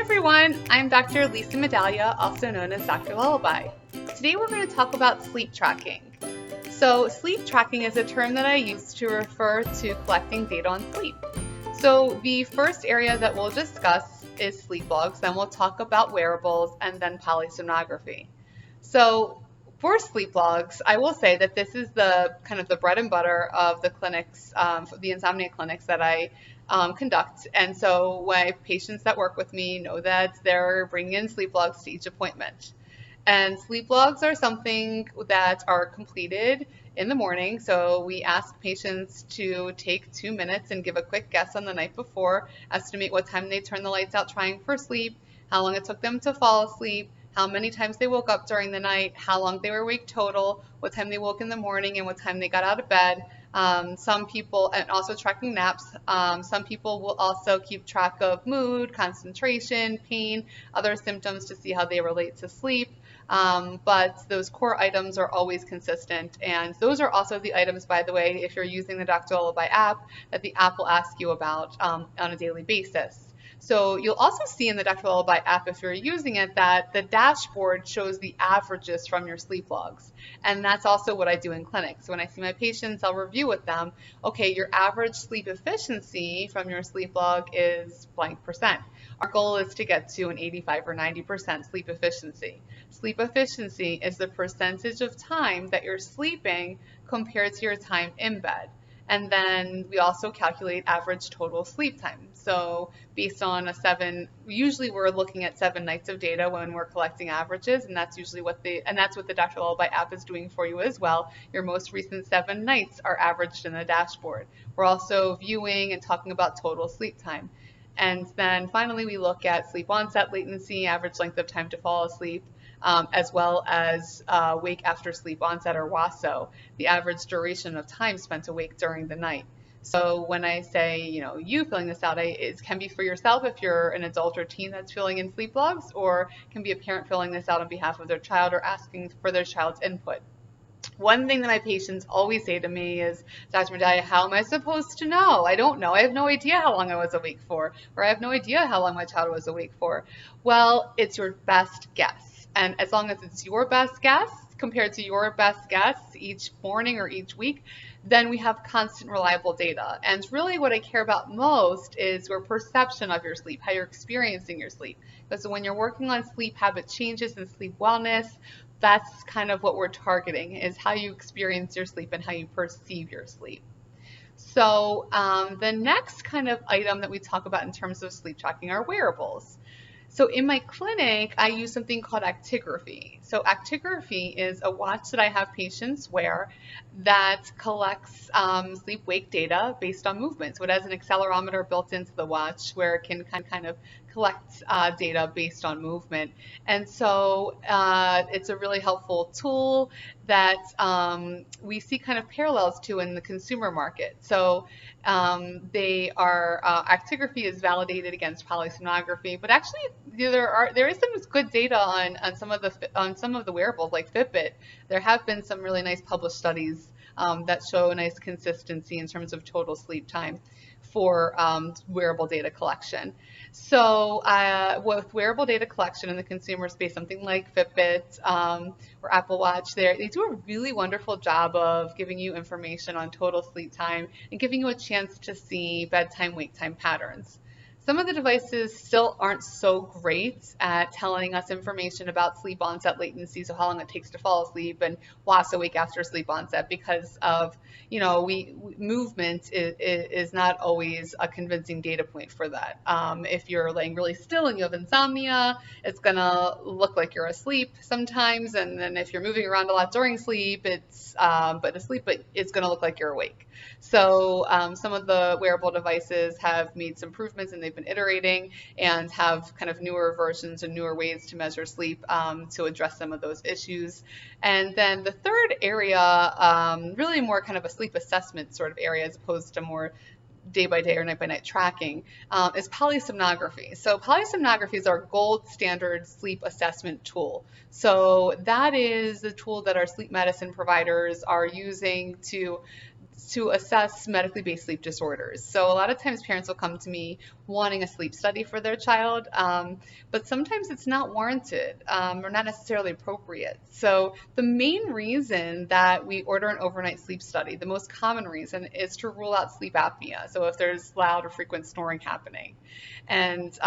everyone, I'm Dr. Lisa Medaglia, also known as Dr. Lullaby. Today we're going to talk about sleep tracking. So sleep tracking is a term that I use to refer to collecting data on sleep. So the first area that we'll discuss is sleep logs, then we'll talk about wearables, and then polysomnography. So for sleep logs, I will say that this is the kind of the bread and butter of the clinics, the insomnia clinics that I conduct. And so my patients that work with me know that they're bringing in sleep logs to each appointment. And sleep logs are something that are completed in the morning. So we ask patients to take 2 minutes and give a quick guess on the night before, estimate what time they turned the lights out trying for sleep, how long it took them to fall asleep, how many times they woke up during the night, how long they were awake total, what time they woke in the morning, and what time they got out of bed. Some people, and also tracking naps, some people will also keep track of mood, concentration, pain, other symptoms to see how they relate to sleep. But those core items are always consistent. And those are also the items, by the way, if you're using the Dr. Lullaby app, that the app will ask you about on a daily basis. So you'll also see in the Dr. Lullaby app, if you're using it, that the dashboard shows the averages from your sleep logs. And that's also what I do in clinic. So when I see my patients, I'll review with them, okay, your average sleep efficiency from your sleep log is blank percent. Our goal is to get to an 85 or 90% sleep efficiency. Sleep efficiency is the percentage of time that you're sleeping compared to your time in bed. And then we also calculate average total sleep time. So based on usually we're looking at 7 nights of data when we're collecting averages, and that's usually what the Dr. Lullaby app is doing for you as well. Your most recent 7 nights are averaged in the dashboard. We're also viewing and talking about total sleep time. And then finally, we look at sleep onset latency, average length of time to fall asleep, as well as wake after sleep onset, or WASO, the average duration of time spent awake during the night. So when I say, you filling this out, it can be for yourself if you're an adult or teen that's filling in sleep logs, or can be a parent filling this out on behalf of their child or asking for their child's input. One thing that my patients always say to me is, Dr. Medaglia, how am I supposed to know? I don't know. I have no idea how long I was awake for, or I have no idea how long my child was awake for. Well, it's your best guess. And as long as it's your best guess compared to your best guess each morning or each week, then we have constant reliable data. And really what I care about most is your perception of your sleep, how you're experiencing your sleep. Because when you're working on sleep habit changes and sleep wellness, that's kind of what we're targeting, is how you experience your sleep and how you perceive your sleep. So the next kind of item that we talk about in terms of sleep tracking are wearables. So in my clinic, I use something called actigraphy. So actigraphy is a watch that I have patients wear that collects sleep-wake data based on movement. So it has an accelerometer built into the watch where it can kind of collect data based on movement. And so it's a really helpful tool that we see kind of parallels to in the consumer market. So actigraphy is validated against polysomnography, but actually there is some good data on some of the wearables like Fitbit. There have been some really nice published studies that show a nice consistency in terms of total sleep time for wearable data collection. So with wearable data collection in the consumer space, something like Fitbit or Apple Watch, they do a really wonderful job of giving you information on total sleep time and giving you a chance to see bedtime, wake time patterns. Some of the devices still aren't so great at telling us information about sleep onset latency, so how long it takes to fall asleep, and WASO, wake after sleep onset, because of, movement is not always a convincing data point for that. If you're laying really still and you have insomnia, it's gonna look like you're asleep sometimes, and then if you're moving around a lot during sleep, it's gonna look like you're awake. So some of the wearable devices have made some improvements, and they've been iterating and have kind of newer versions and newer ways to measure sleep to address some of those issues. And then the third area, really more kind of a sleep assessment sort of area as opposed to more day by day or night by night tracking, is polysomnography. So polysomnography is our gold standard sleep assessment tool. So that is the tool that our sleep medicine providers are using to to assess medically based sleep disorders. So a lot of times parents will come to me wanting a sleep study for their child, but sometimes it's not warranted or not necessarily appropriate. So the main reason that we order an overnight sleep study, the most common reason, is to rule out sleep apnea. So if there's loud or frequent snoring happening, and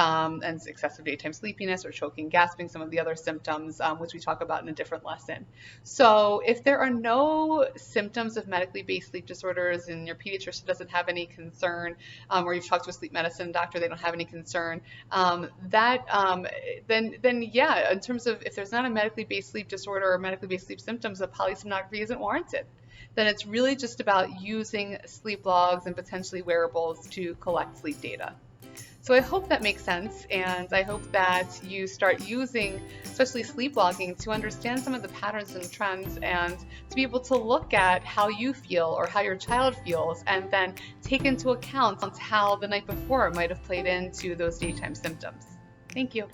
excessive daytime sleepiness or choking, gasping, some of the other symptoms, which we talk about in a different lesson. So if there are no symptoms of medically based sleep disorders and your pediatrician doesn't have any concern, or you've talked to a sleep medicine doctor, they don't have any concern, then yeah, in terms of if there's not a medically based sleep disorder or medically based sleep symptoms, a polysomnography isn't warranted. Then it's really just about using sleep logs and potentially wearables to collect sleep data. So I hope that makes sense, and I hope that you start using, especially sleep logging, to understand some of the patterns and trends and to be able to look at how you feel or how your child feels and then take into account how the night before might have played into those daytime symptoms. Thank you.